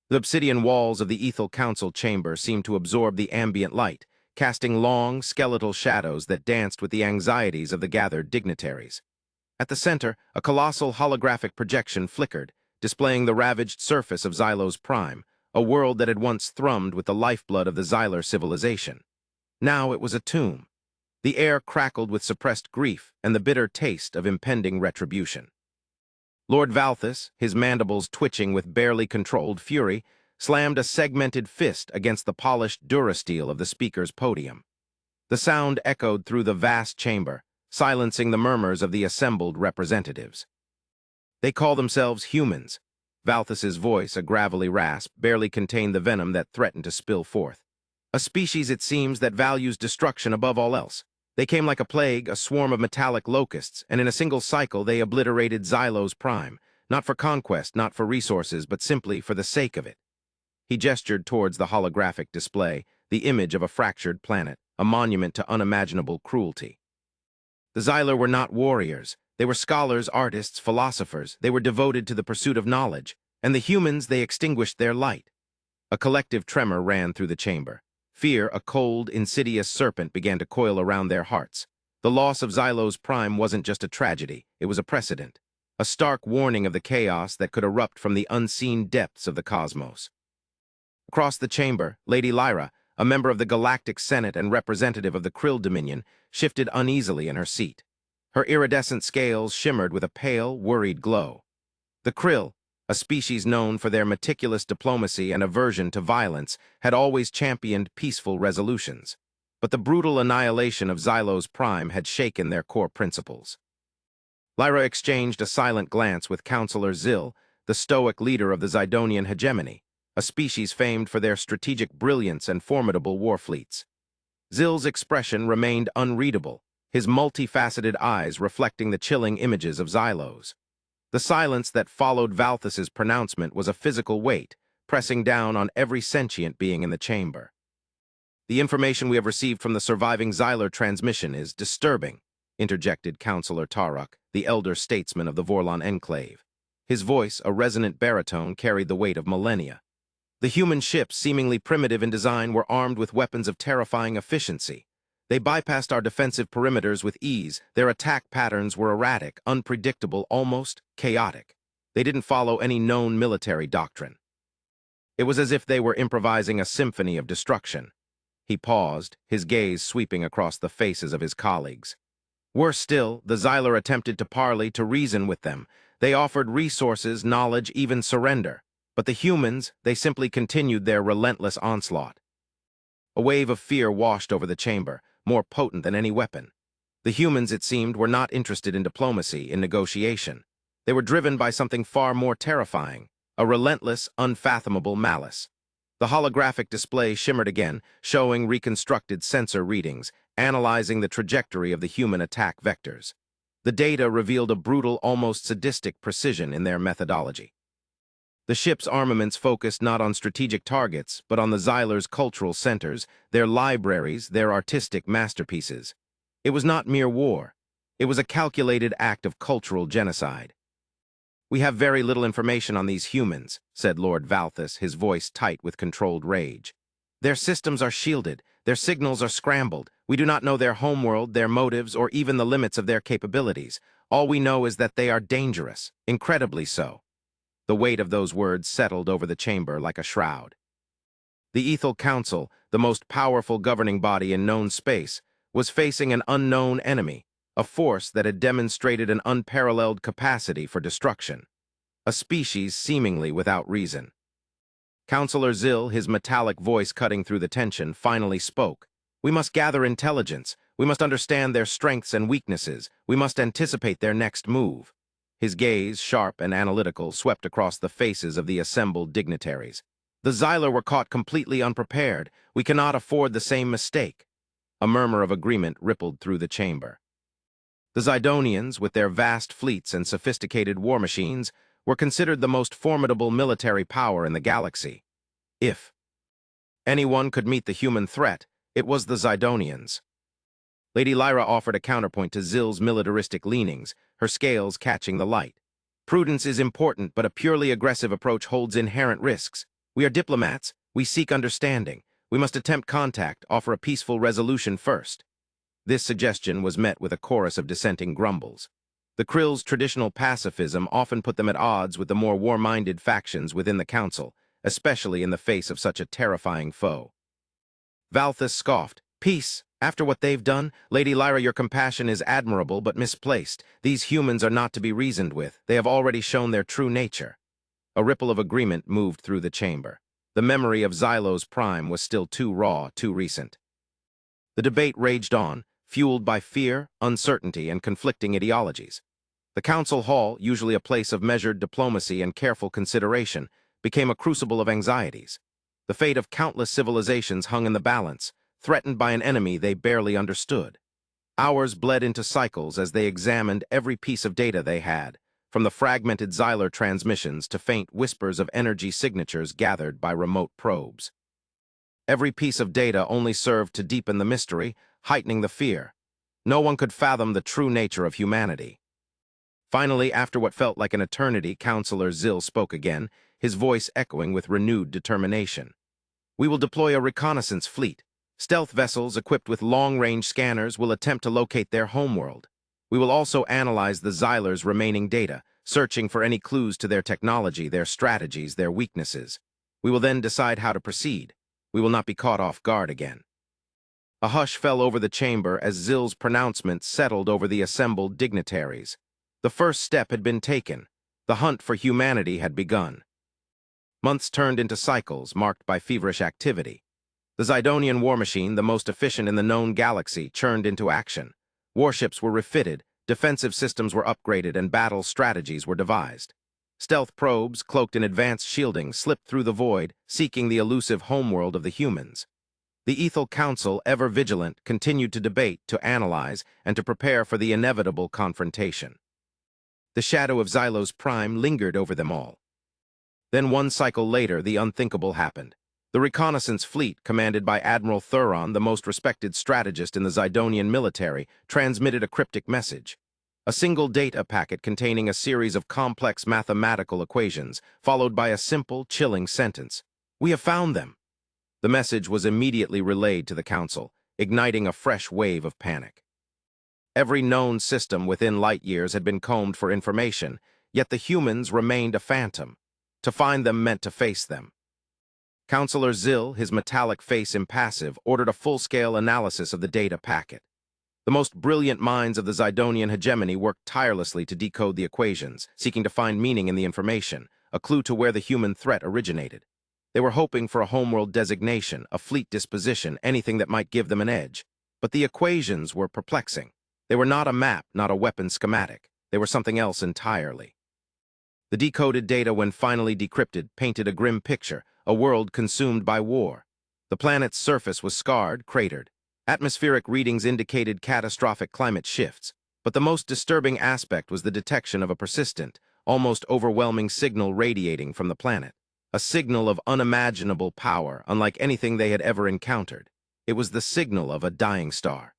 The obsidian walls of the Ethel Council chamber seemed to absorb the ambient light, casting long, skeletal shadows that danced with the anxieties of the gathered dignitaries. At the center, a colossal holographic projection flickered, displaying the ravaged surface of Xylos Prime, a world that had once thrummed with the lifeblood of the Xylar civilization. Now it was a tomb. The air crackled with suppressed grief and the bitter taste of impending retribution. Lord Valthus, his mandibles twitching with barely controlled fury, slammed a segmented fist against the polished durasteel of the speaker's podium. The sound echoed through the vast chamber, silencing the murmurs of the assembled representatives. They call themselves humans. Valthus's voice, a gravelly rasp, barely contained the venom that threatened to spill forth. A species, it seems, that values destruction above all else. They came like a plague, a swarm of metallic locusts, and in a single cycle they obliterated Xylos Prime, not for conquest, not for resources, but simply for the sake of it. He gestured towards the holographic display, the image of a fractured planet, a monument to unimaginable cruelty. The Xylar were not warriors. They were scholars, artists, philosophers. They were devoted to the pursuit of knowledge, and the humans, they extinguished their light. A collective tremor ran through the chamber. Fear, a cold, insidious serpent, began to coil around their hearts. The loss of Xylos Prime wasn't just a tragedy, it was a precedent, a stark warning of the chaos that could erupt from the unseen depths of the cosmos. Across the chamber, Lady Lyra, a member of the Galactic Senate and representative of the Krill Dominion, shifted uneasily in her seat. Her iridescent scales shimmered with a pale, worried glow. The Krill, a species known for their meticulous diplomacy and aversion to violence, had always championed peaceful resolutions. But the brutal annihilation of Xylos Prime had shaken their core principles. Lyra exchanged a silent glance with Counselor Zill, the stoic leader of the Zidonian hegemony, a species famed for their strategic brilliance and formidable war fleets. Zill's expression remained unreadable, his multifaceted eyes reflecting the chilling images of Xylos. The silence that followed Valthus's pronouncement was a physical weight, pressing down on every sentient being in the chamber. "The information we have received from the surviving Xylar transmission is disturbing," interjected Counselor Tarok, the elder statesman of the Vorlon Enclave. His voice, a resonant baritone, carried the weight of millennia. The human ships, seemingly primitive in design, were armed with weapons of terrifying efficiency. They bypassed our defensive perimeters with ease. Their attack patterns were erratic, unpredictable, almost chaotic. They didn't follow any known military doctrine. It was as if they were improvising a symphony of destruction. He paused, his gaze sweeping across the faces of his colleagues. Worse still, the Xylar attempted to parley, to reason with them. They offered resources, knowledge, even surrender. But the humans, they simply continued their relentless onslaught. A wave of fear washed over the chamber, more potent than any weapon. The humans, it seemed, were not interested in diplomacy, in negotiation. They were driven by something far more terrifying, a relentless, unfathomable malice. The holographic display shimmered again, showing reconstructed sensor readings, analyzing the trajectory of the human attack vectors. The data revealed a brutal, almost sadistic precision in their methodology. The ship's armaments focused not on strategic targets, but on the Xylar's cultural centers, their libraries, their artistic masterpieces. It was not mere war. It was a calculated act of cultural genocide. "We have very little information on these humans," said Lord Valthus, his voice tight with controlled rage. "Their systems are shielded, their signals are scrambled. We do not know their homeworld, their motives, or even the limits of their capabilities. All we know is that they are dangerous, incredibly so." The weight of those words settled over the chamber like a shroud. The Ethel Council, the most powerful governing body in known space, was facing an unknown enemy, a force that had demonstrated an unparalleled capacity for destruction, a species seemingly without reason. Counselor Zill, his metallic voice cutting through the tension, finally spoke. "We must gather intelligence. We must understand their strengths and weaknesses. We must anticipate their next move." His gaze, sharp and analytical, swept across the faces of the assembled dignitaries. "The Xylar were caught completely unprepared. We cannot afford the same mistake." A murmur of agreement rippled through the chamber. The Zidonians, with their vast fleets and sophisticated war machines, were considered the most formidable military power in the galaxy. If anyone could meet the human threat, it was the Zidonians. Lady Lyra offered a counterpoint to Zill's militaristic leanings, her scales catching the light. "Prudence is important, but a purely aggressive approach holds inherent risks. We are diplomats. We seek understanding. We must attempt contact, offer a peaceful resolution first. This suggestion was met with a chorus of dissenting grumbles. The Krill's traditional pacifism often put them at odds with the more war-minded factions within the council, especially in the face of such a terrifying foe. Valthus scoffed. Peace. After what they've done, Lady Lyra, your compassion is admirable but misplaced. These humans are not to be reasoned with. They have already shown their true nature. A ripple of agreement moved through the chamber. The memory of Xylo's prime was still too raw, too recent. The debate raged on, fueled by fear, uncertainty, and conflicting ideologies. The council hall, usually a place of measured diplomacy and careful consideration, became a crucible of anxieties. The fate of countless civilizations hung in the balance, threatened by an enemy they barely understood. Hours bled into cycles as they examined every piece of data they had, from the fragmented Xylar transmissions to faint whispers of energy signatures gathered by remote probes. Every piece of data only served to deepen the mystery, heightening the fear. No one could fathom the true nature of humanity. Finally, after what felt like an eternity, Counselor Zyl spoke again, his voice echoing with renewed determination. We will deploy a reconnaissance fleet. Stealth vessels equipped with long-range scanners will attempt to locate their homeworld. We will also analyze the Xylar's remaining data, searching for any clues to their technology, their strategies, their weaknesses. We will then decide how to proceed. We will not be caught off guard again. A hush fell over the chamber as Zyl's pronouncement settled over the assembled dignitaries. The first step had been taken. The hunt for humanity had begun. Months turned into cycles marked by feverish activity. The Zidonian war machine, the most efficient in the known galaxy, churned into action. Warships were refitted, defensive systems were upgraded, and battle strategies were devised. Stealth probes, cloaked in advanced shielding, slipped through the void, seeking the elusive homeworld of the humans. The Ethel Council, ever vigilant, continued to debate, to analyze, and to prepare for the inevitable confrontation. The shadow of Xylo's prime lingered over them all. Then one cycle later, the unthinkable happened. The reconnaissance fleet, commanded by Admiral Thuron, the most respected strategist in the Zidonian military, transmitted a cryptic message. A single data packet containing a series of complex mathematical equations, followed by a simple, chilling sentence. We have found them. The message was immediately relayed to the Council, igniting a fresh wave of panic. Every known system within light years had been combed for information, yet the humans remained a phantom. To find them meant to face them. Counselor Zyl, his metallic face impassive, ordered a full-scale analysis of the data packet. The most brilliant minds of the Zidonian hegemony worked tirelessly to decode the equations, seeking to find meaning in the information, a clue to where the human threat originated. They were hoping for a homeworld designation, a fleet disposition, anything that might give them an edge. But the equations were perplexing. They were not a map, not a weapon schematic. They were something else entirely. The decoded data, when finally decrypted, painted a grim picture, a world consumed by war. The planet's surface was scarred, cratered. Atmospheric readings indicated catastrophic climate shifts, but the most disturbing aspect was the detection of a persistent, almost overwhelming signal radiating from the planet. A signal of unimaginable power, unlike anything they had ever encountered. It was the signal of a dying star.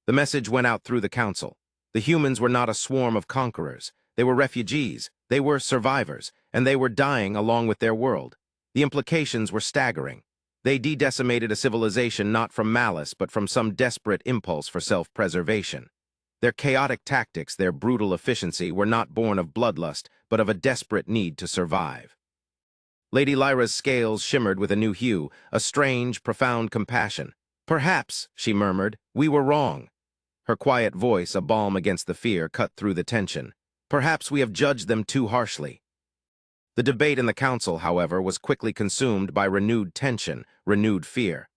The message went out through the Council. The humans were not a swarm of conquerors. They were refugees. They were survivors, and they were dying along with their world. The implications were staggering. They de-decimated a civilization not from malice, but from some desperate impulse for self-preservation. Their chaotic tactics, their brutal efficiency, were not born of bloodlust, but of a desperate need to survive. Lady Lyra's scales shimmered with a new hue, a strange, profound compassion. Perhaps, she murmured, we were wrong. Her quiet voice, a balm against the fear, cut through the tension. Perhaps we have judged them too harshly. The debate in the Council, however, was quickly consumed by renewed tension, renewed fear.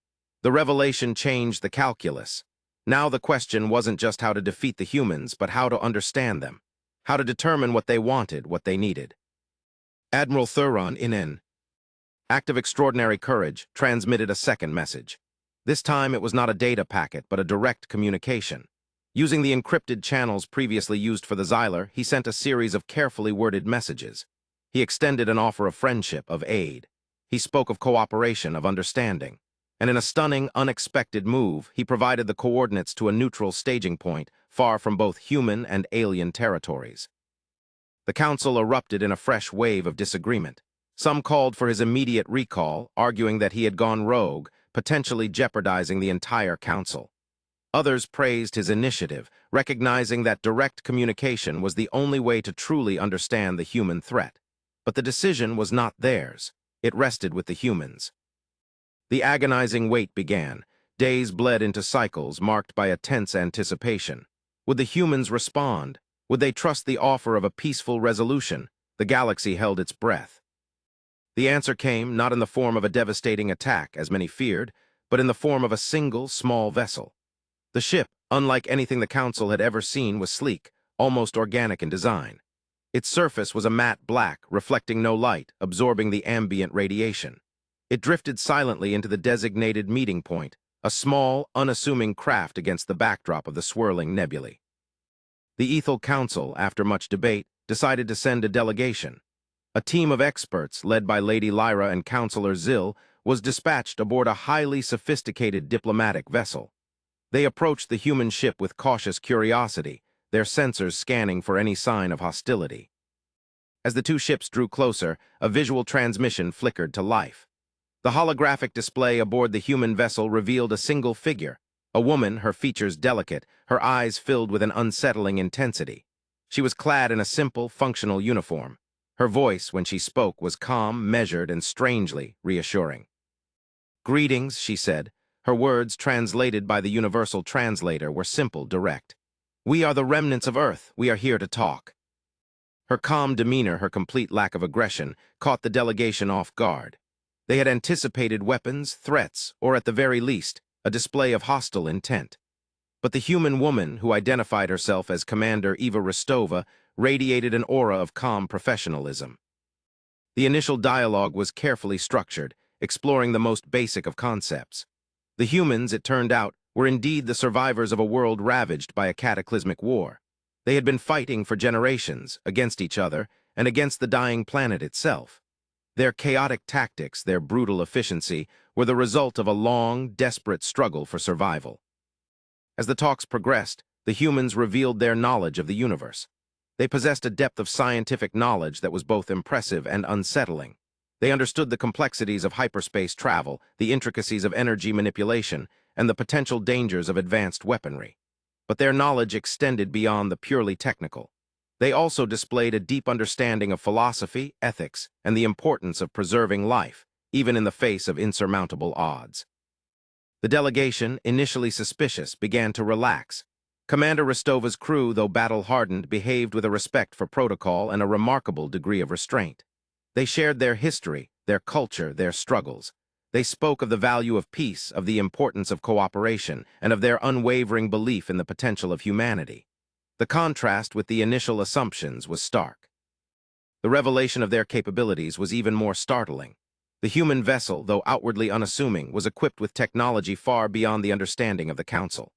The revelation changed the calculus. Now the question wasn't just how to defeat the humans, but how to understand them, how to determine what they wanted, what they needed. Admiral Thuron, in an act of extraordinary courage, transmitted a second message. This time it was not a data packet, but a direct communication. Using the encrypted channels previously used for the Xylar, he sent a series of carefully worded messages. He extended an offer of friendship, of aid. He spoke of cooperation, of understanding. And in a stunning, unexpected move, he provided the coordinates to a neutral staging point, far from both human and alien territories. The Council erupted in a fresh wave of disagreement. Some called for his immediate recall, arguing that he had gone rogue, potentially jeopardizing the entire council. Others praised his initiative, recognizing that direct communication was the only way to truly understand the human threat. But the decision was not theirs. It rested with the humans. The agonizing wait began. Days bled into cycles marked by a tense anticipation. Would the humans respond? Would they trust the offer of a peaceful resolution? The galaxy held its breath. The answer came not in the form of a devastating attack, as many feared, but in the form of a single, small vessel. The ship, unlike anything the Council had ever seen, was sleek, almost organic in design. Its surface was a matte black, reflecting no light, absorbing the ambient radiation. It drifted silently into the designated meeting point, a small, unassuming craft against the backdrop of the swirling nebulae. The Ethel Council, after much debate, decided to send a delegation. A team of experts, led by Lady Lyra and Councillor Zill, was dispatched aboard a highly sophisticated diplomatic vessel. They approached the human ship with cautious curiosity, their sensors scanning for any sign of hostility. As the two ships drew closer, a visual transmission flickered to life. The holographic display aboard the human vessel revealed a single figure, a woman, her features delicate, her eyes filled with an unsettling intensity. She was clad in a simple, functional uniform. Her voice, when she spoke, was calm, measured, and strangely reassuring. "Greetings," she said. Her words, translated by the universal translator, were simple, direct. "We are the remnants of Earth. We are here to talk." Her calm demeanor, her complete lack of aggression, caught the delegation off guard. They had anticipated weapons, threats, or at the very least, a display of hostile intent. But the human woman, who identified herself as Commander Eva Rostova, radiated an aura of calm professionalism. The initial dialogue was carefully structured, exploring the most basic of concepts. The humans, it turned out, were indeed the survivors of a world ravaged by a cataclysmic war. They had been fighting for generations, against each other, and against the dying planet itself. Their chaotic tactics, their brutal efficiency, were the result of a long, desperate struggle for survival. As the talks progressed, the humans revealed their knowledge of the universe. They possessed a depth of scientific knowledge that was both impressive and unsettling. They understood the complexities of hyperspace travel, the intricacies of energy manipulation, and the potential dangers of advanced weaponry. But their knowledge extended beyond the purely technical. They also displayed a deep understanding of philosophy, ethics, and the importance of preserving life, even in the face of insurmountable odds. The delegation, initially suspicious, began to relax. Commander Rostova's crew, though battle-hardened, behaved with a respect for protocol and a remarkable degree of restraint. They shared their history, their culture, their struggles. They spoke of the value of peace, of the importance of cooperation, and of their unwavering belief in the potential of humanity. The contrast with the initial assumptions was stark. The revelation of their capabilities was even more startling. The human vessel, though outwardly unassuming, was equipped with technology far beyond the understanding of the Council.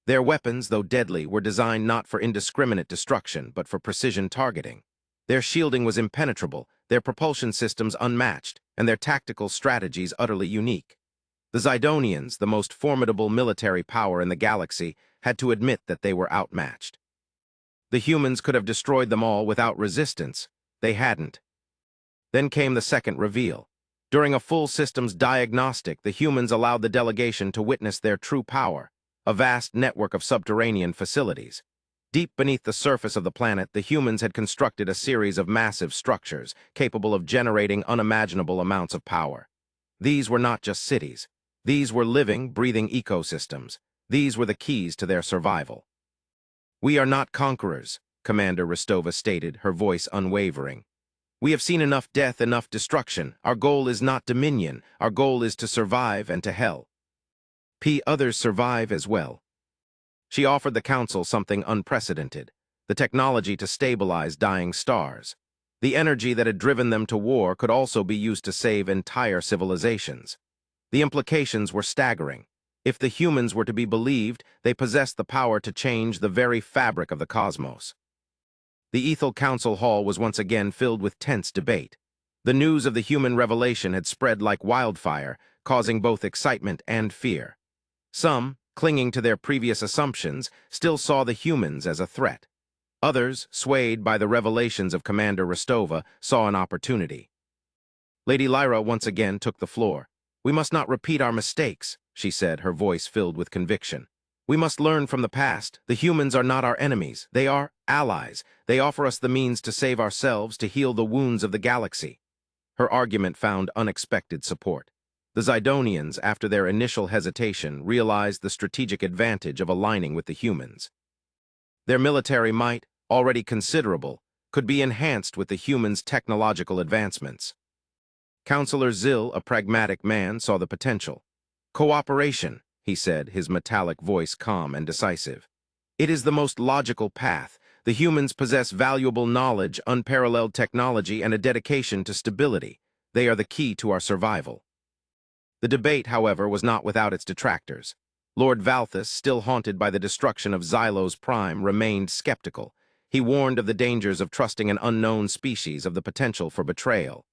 Their weapons, though deadly, were designed not for indiscriminate destruction, but for precision targeting. Their shielding was impenetrable, their propulsion systems unmatched, and their tactical strategies utterly unique. The Zidonians, the most formidable military power in the galaxy, had to admit that they were outmatched. The humans could have destroyed them all without resistance. They hadn't. Then came the second reveal. During a full systems diagnostic, the humans allowed the delegation to witness their true power, a vast network of subterranean facilities. Deep beneath the surface of the planet, the humans had constructed a series of massive structures capable of generating unimaginable amounts of power. These were not just cities. These were living, breathing ecosystems. These were the keys to their survival. "We are not conquerors," Commander Rostova stated, her voice unwavering. "We have seen enough death, enough destruction. Our goal is not dominion. Our goal is to survive and to hell. Others survive as well." She offered the Council something unprecedented, the technology to stabilize dying stars. The energy that had driven them to war could also be used to save entire civilizations. The implications were staggering. If the humans were to be believed, they possessed the power to change the very fabric of the cosmos. The Ethel Council Hall was once again filled with tense debate. The news of the human revelation had spread like wildfire, causing both excitement and fear. Some, clinging to their previous assumptions, still saw the humans as a threat. Others, swayed by the revelations of Commander Rostova, saw an opportunity. Lady Lyra once again took the floor. "We must not repeat our mistakes," she said, her voice filled with conviction. "We must learn from the past. The humans are not our enemies. They are allies. They offer us the means to save ourselves, to heal the wounds of the galaxy." Her argument found unexpected support. The Zidonians, after their initial hesitation, realized the strategic advantage of aligning with the humans. Their military might, already considerable, could be enhanced with the humans' technological advancements. Counselor Zill, a pragmatic man, saw the potential. "Cooperation," he said, his metallic voice calm and decisive. "It is the most logical path. The humans possess valuable knowledge, unparalleled technology, and a dedication to stability. They are the key to our survival." The debate, however, was not without its detractors. Lord Valthus, still haunted by the destruction of Xylos Prime, remained skeptical. He warned of the dangers of trusting an unknown species, of the potential for betrayal.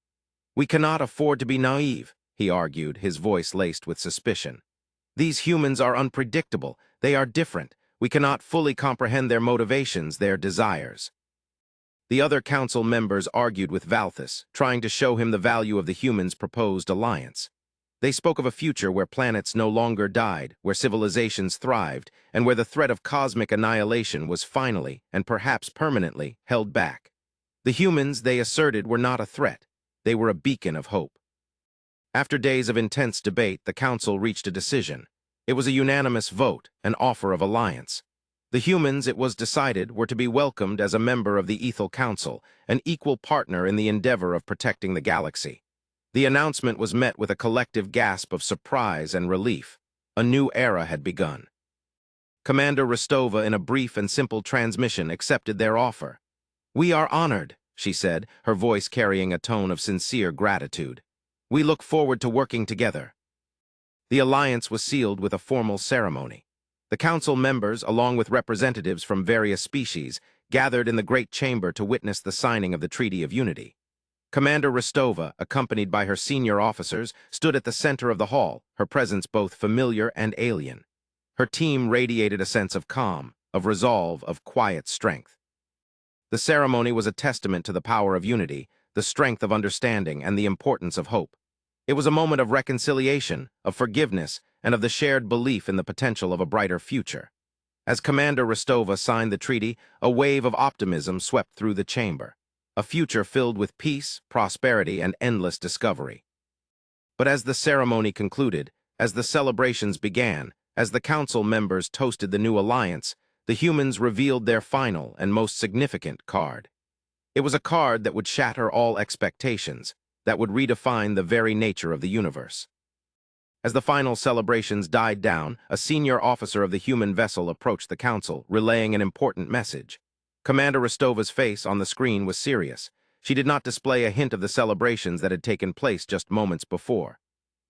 "We cannot afford to be naive," he argued, his voice laced with suspicion. "These humans are unpredictable. They are different. We cannot fully comprehend their motivations, their desires." The other council members argued with Valthus, trying to show him the value of the humans' proposed alliance. They spoke of a future where planets no longer died, where civilizations thrived, and where the threat of cosmic annihilation was finally, and perhaps permanently, held back. The humans, they asserted, were not a threat. They were a beacon of hope. After days of intense debate, the council reached a decision. It was a unanimous vote, an offer of alliance. The humans, it was decided, were to be welcomed as a member of the Ethel Council, an equal partner in the endeavor of protecting the galaxy. The announcement was met with a collective gasp of surprise and relief. A new era had begun. Commander Rostova, in a brief and simple transmission, accepted their offer. "We are honored," she said, her voice carrying a tone of sincere gratitude. "We look forward to working together." The alliance was sealed with a formal ceremony. The council members, along with representatives from various species, gathered in the Great Chamber to witness the signing of the Treaty of Unity. Commander Rostova, accompanied by her senior officers, stood at the center of the hall, her presence both familiar and alien. Her team radiated a sense of calm, of resolve, of quiet strength. The ceremony was a testament to the power of unity, the strength of understanding, and the importance of hope. It was a moment of reconciliation, of forgiveness, and of the shared belief in the potential of a brighter future. As Commander Rostova signed the treaty, a wave of optimism swept through the chamber. A future filled with peace, prosperity, and endless discovery. But as the ceremony concluded, as the celebrations began, as the council members toasted the new alliance, the humans revealed their final and most significant card. It was a card that would shatter all expectations, that would redefine the very nature of the universe. As the final celebrations died down, a senior officer of the human vessel approached the council, relaying an important message. Commander Rostova's face on the screen was serious. She did not display a hint of the celebrations that had taken place just moments before.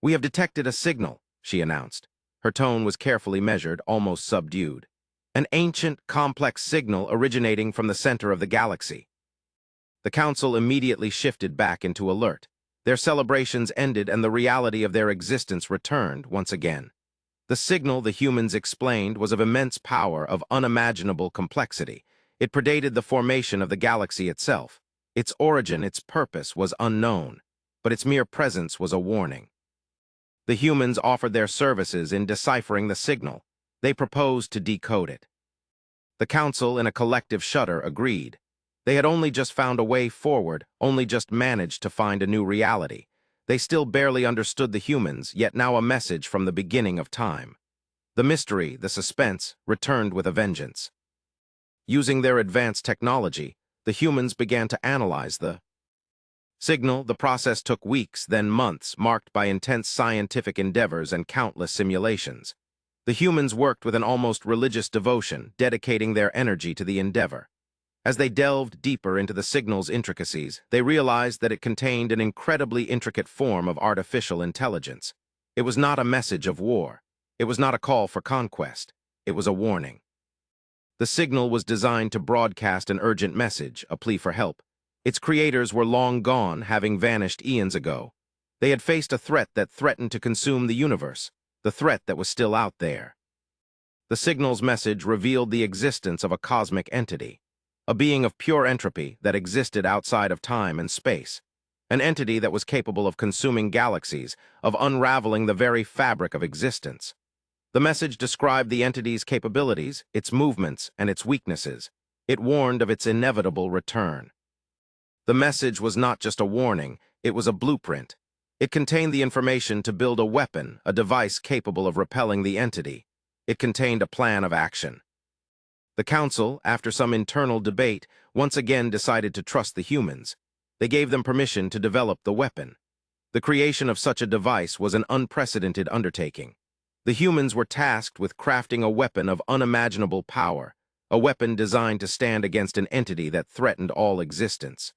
"We have detected a signal," she announced. Her tone was carefully measured, almost subdued. "An ancient, complex signal originating from the center of the galaxy." The council immediately shifted back into alert. Their celebrations ended and the reality of their existence returned once again. The signal, the humans explained, was of immense power, of unimaginable complexity. It predated the formation of the galaxy itself. Its origin, its purpose, was unknown, but its mere presence was a warning. The humans offered their services in deciphering the signal. They proposed to decode it. The council, in a collective shudder, agreed. They had only just found a way forward, only just managed to find a new reality. They still barely understood the humans, yet now a message from the beginning of time. The mystery, the suspense, returned with a vengeance. Using their advanced technology, the humans began to analyze the signal. The process took weeks, then months, marked by intense scientific endeavors and countless simulations. The humans worked with an almost religious devotion, dedicating their energy to the endeavor. As they delved deeper into the signal's intricacies, they realized that it contained an incredibly intricate form of artificial intelligence. It was not a message of war. It was not a call for conquest. It was a warning. The signal was designed to broadcast an urgent message, a plea for help. Its creators were long gone, having vanished eons ago. They had faced a threat that threatened to consume the universe, the threat that was still out there. The signal's message revealed the existence of a cosmic entity, a being of pure entropy that existed outside of time and space. an entity that was capable of consuming galaxies, of unraveling the very fabric of existence. The message described the entity's capabilities, its movements, and its weaknesses. It warned of its inevitable return. The message was not just a warning, it was a blueprint. It contained the information to build a weapon, a device capable of repelling the entity. It contained a plan of action. The Council, after some internal debate, once again decided to trust the humans. They gave them permission to develop the weapon. The creation of such a device was an unprecedented undertaking. The humans were tasked with crafting a weapon of unimaginable power, a weapon designed to stand against an entity that threatened all existence.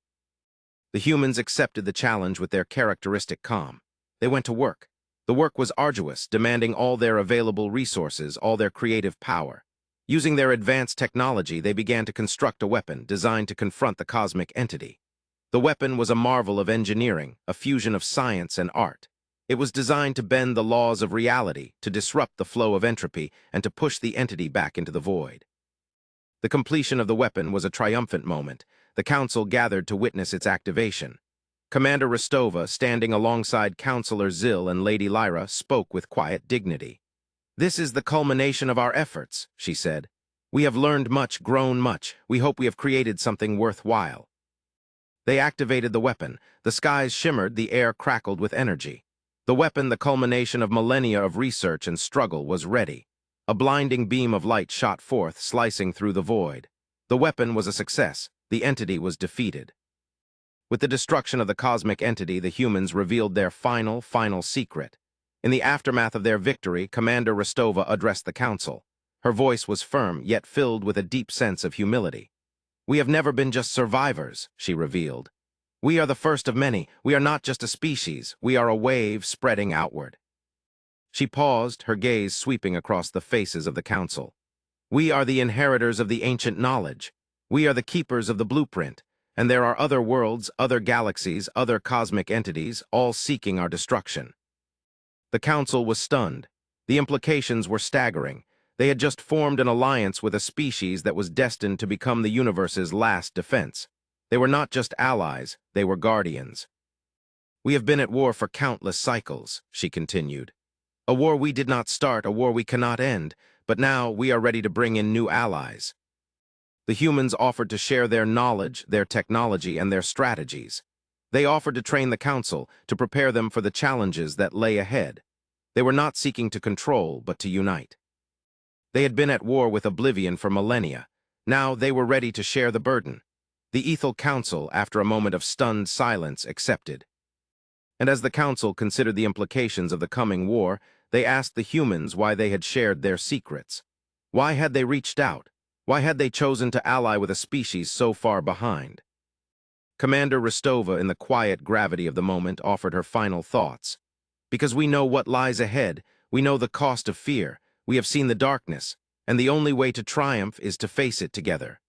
The humans accepted the challenge with their characteristic calm. They went to work. The work was arduous, demanding all their available resources, all their creative power. Using their advanced technology, they began to construct a weapon designed to confront the cosmic entity. The weapon was a marvel of engineering, a fusion of science and art. It was designed to bend the laws of reality, to disrupt the flow of entropy, and to push the entity back into the void. The completion of the weapon was a triumphant moment. The Council gathered to witness its activation. Commander Rostova, standing alongside Councillor Zill and Lady Lyra, spoke with quiet dignity. "This is the culmination of our efforts," she said. "We have learned much, grown much. We hope we have created something worthwhile." They activated the weapon. The skies shimmered, the air crackled with energy. The weapon, the culmination of millennia of research and struggle, was ready. A blinding beam of light shot forth, slicing through the void. The weapon was a success. The entity was defeated. With the destruction of the cosmic entity, the humans revealed their final secret. In the aftermath of their victory, Commander Rostova addressed the Council. Her voice was firm, yet filled with a deep sense of humility. "We have never been just survivors," she revealed. "We are the first of many. We are not just a species. We are a wave spreading outward." She paused, her gaze sweeping across the faces of the Council. "We are the inheritors of the ancient knowledge. We are the keepers of the blueprint, and there are other worlds, other galaxies, other cosmic entities, all seeking our destruction." The Council was stunned. The implications were staggering. They had just formed an alliance with a species that was destined to become the universe's last defense. They were not just allies, they were guardians. "We have been at war for countless cycles," she continued. "A war we did not start, a war we cannot end, but now we are ready to bring in new allies." The humans offered to share their knowledge, their technology, and their strategies. They offered to train the Council, to prepare them for the challenges that lay ahead. They were not seeking to control, but to unite. They had been at war with Oblivion for millennia. Now they were ready to share the burden. The Ethel Council, after a moment of stunned silence, accepted. And as the Council considered the implications of the coming war, they asked the humans why they had shared their secrets. Why had they reached out? Why had they chosen to ally with a species so far behind? Commander Rostova, in the quiet gravity of the moment, offered her final thoughts. "Because we know what lies ahead, we know the cost of fear, we have seen the darkness, and the only way to triumph is to face it together."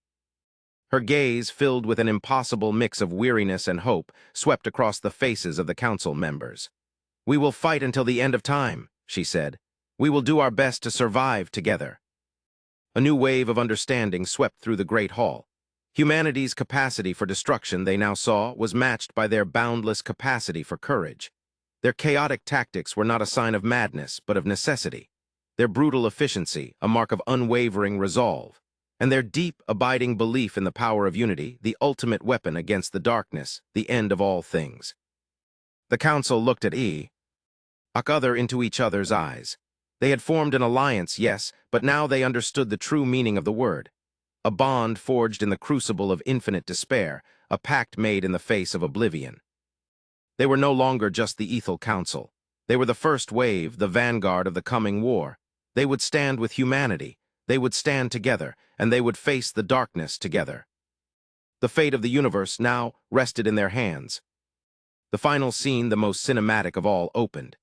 Her gaze, filled with an impossible mix of weariness and hope, swept across the faces of the Council members. "We will fight until the end of time," she said. "We will do our best to survive together." A new wave of understanding swept through the Great Hall. Humanity's capacity for destruction, they now saw, was matched by their boundless capacity for courage. Their chaotic tactics were not a sign of madness, but of necessity. Their brutal efficiency, a mark of unwavering resolve. And their deep, abiding belief in the power of unity, the ultimate weapon against the darkness, the end of all things. The Council looked at other into each other's eyes. They had formed an alliance, yes, but now they understood the true meaning of the word. A bond forged in the crucible of infinite despair, a pact made in the face of oblivion. They were no longer just the Ethel Council. They were the first wave, the vanguard of the coming war. They would stand with humanity. They would stand together, and they would face the darkness together. The fate of the universe now rested in their hands. The final scene, the most cinematic of all, opened.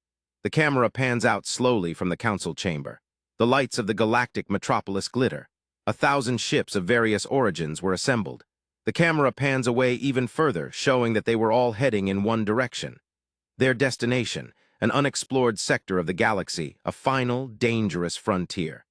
The camera pans out slowly from the Council chamber. The lights of the galactic metropolis glitter. 1,000 ships of various origins were assembled. The camera pans away even further, showing that they were all heading in one direction. Their destination, an unexplored sector of the galaxy, a final, dangerous frontier.